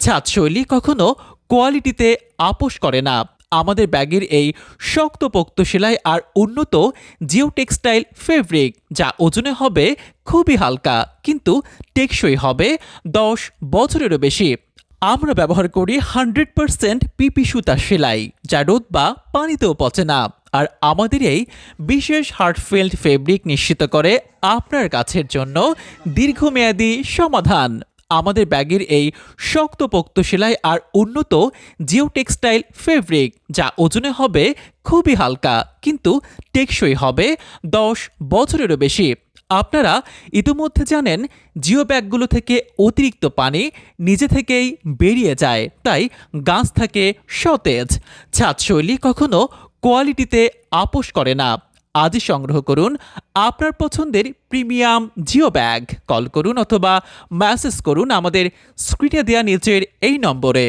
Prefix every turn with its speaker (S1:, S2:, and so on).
S1: ছাদশৈলী কখনো কোয়ালিটিতে আপোস করে না। আমাদের ব্যাগের এই শক্তপোক্ত সেলাই আর উন্নত জিও টেক্সটাইল ফেব্রিক, যা ওজনে হবে খুবই হালকা কিন্তু টেকসই হবে 10 বছরেরও বেশি। আমরা ব্যবহার করি 100% পিপি সুতা সেলাই, যা রোদ বা পানিতেও পচে না। আর আমাদের এই বিশেষ হার্টফেল্ড ফেব্রিক নিশ্চিত করে আপনার কাছের জন্য দীর্ঘমেয়াদী সমাধান। আমাদের ব্যাগের এই শক্তপোক্ত সেলাই আর উন্নত জিও টেক্সটাইল ফেব্রিক, যা ওজনে হবে খুবই হালকা কিন্তু টেকসই হবে 10 বছরেরও বেশি। আপনারা ইতিমধ্যে জানেন জিও ব্যাগগুলো থেকে অতিরিক্ত পানি নিজে থেকেই বেরিয়ে যায়, তাই গাছ থাকে সতেজ। ছাদশৈলী কখনো কোয়ালিটিতে আপোস করে না। আজই সংগ্রহ করুন আপনার পছন্দের প্রিমিয়াম জিও ব্যাগ। কল করুন অথবা মেসেজ করুন আমাদের স্ক্রিনে দেওয়া নিচের এই নম্বরে।